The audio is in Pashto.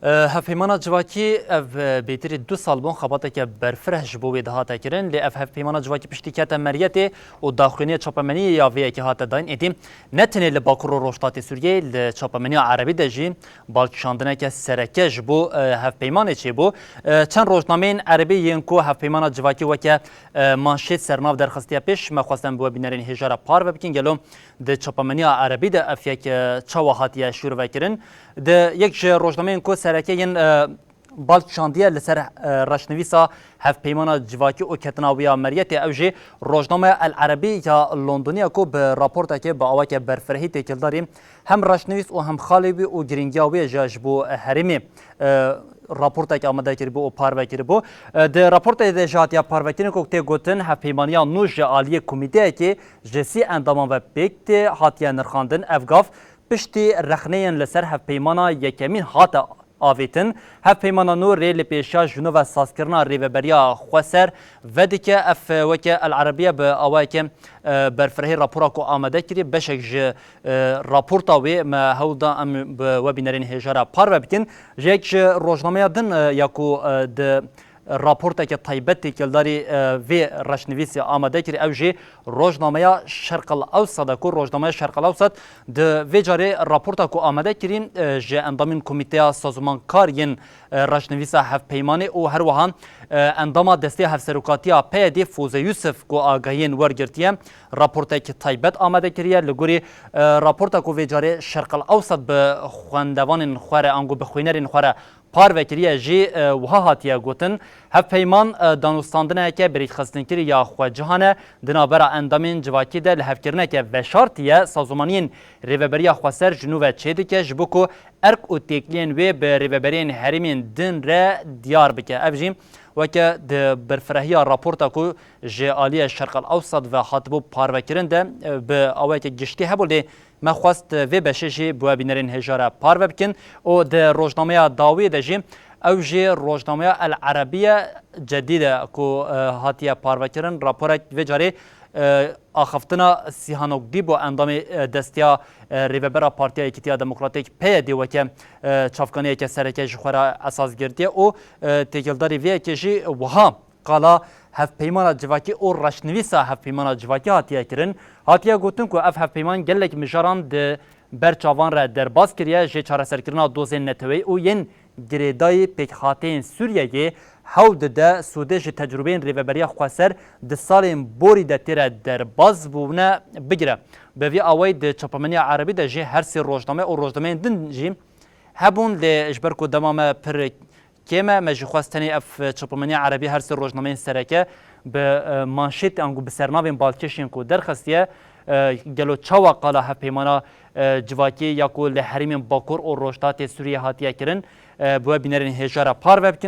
هفپیمانا جواکی اف بیتری 2 سال بون خباته که برفره جبوی ده هاته کرن لی اف هفپیمانا جواکی پشتی که مریته و داخلینی چاپمنی یا وی که هاته داین ادیم نتنه لی باکور روشتات سوریه لی چاپمنی عربی دجی بالکشاندنه که سرکه جبو هفپیمانه چی بو چند روزنامه عربی ینکو هفپیمانا جواکی و که مانشیت سرناو درخستی پیش مخواستن بو بینرین هجاره پار و بکن گلو ده چاپمنی عربی ده اف یک چاوهاتی شروع وکرن ده یک روزنامه ینکو سرکه ین بالکشاندیه لسر رشنویسا هفپیمانا جواکی و کتناویا مریت اوجی روزنامه العربی یا لندنیا کو به راپورتا که با آواک برفرهی تکل داریم هم رشنویس و هم خالبی و گرینگیاوی جاجبو هرمی راپورتا که آمده کری بو و پارو کری بو ده راپورتا ده جاتیا پارو کری که تی گوتن هفپیمانیا نوش عالی کمیته که جسی اندامان و پیکت هاتیا نرخاندن افگاف پشتی رخنین لسر هفپیمانا یکمین هاتا آویتن هفپیمانا نو ریل پیشا جنو و سازکرنا ریوبریا خواسر ودی که اف وکه العربیه به آوائی که برفرهی راپورا کو آمده کری بشک راپورتا وی ما هودا ام وبینرین هجاره پار بکن جیک روزنامه دن یاکو د راپورتا که تایبتی کلداری وی رشنویسی آمده کری اوجی روزنامه شرق الاوسط کو روزنامه شرق الاوسط د وی جاری راپورتا کو آمده کری ج اندامین کمیته سازمانکارین رشنویس هفپیمانی او هر وهان اندام دسته هفسروکاتیا پیدی فوزه یوسف کو آگاهین ورگرتیه راپورتا که تایبت آمده کریه لگوری راپورتا کو وی جاری شرق الاوسط به خواندوان خوره انگو به خوینرین خوره پار وکریه جی وها هاتیه گوتن هفپیمان دانوستاندنه که برید خستن کری یا خو جهانه دنابرا اندامین جواکی ده لحفکرنه که وشارتیه سازمانین ریوبریا خواسر جنوب چیدی که جبوکو ارک و تکلین وی به ریوبرین هریمین دن ره دیار بکه افجیم وکه ده برفرهی راپورتا کو جالی شرق الاوسط و خاطبو پار وکرنده به اوه که گشتی هبولی ما خواست وی بششی بو بینرین هجاره پار بکن و ده روزنامه داوی دجی او جی روزنامه العربیه جدیده کو هاتیه پار بکرن راپورت وی جاری آخفتنا سیهانوگدی با اندام دستیا ریوبرا پارتیا ایکیتیا دموکراتیک پیدی و که چافکانی که سرکه جخورا اساس گرتیه و تکلداری وی که جی وها قالا هفپیمانا جواکی او رشنویسا هفپیمانا جواکی هاتیه کرن هاتیه گوتن که اف هفپیمان گلک مجاران ده برچاوان را در باز کریه جه چاره سرکرنا دوزین نتوی او ین گریدای پیکخاتین سوریه هود ده سودش تجربین ریوبریا خواسر ده سالین بوری ده تیره در باز بونه بگیره به وی آوائی ده چاپمنی عربی ده جه هر سی روزنامه او روزنامه دن جی هبون ده اجبر کو دمام پر کیمه مجی خواستنی اف چاپمنی عربی هر سی روزنامه سرکه به مانشیت انگو بسرناوین بالکشین کو درخستیه گلو چاوا قالا هفپیمانا جواکی یا کو لحریم باکور او روشتات سوریه هاتیه کرن بو بینرین هجاره پار وبکن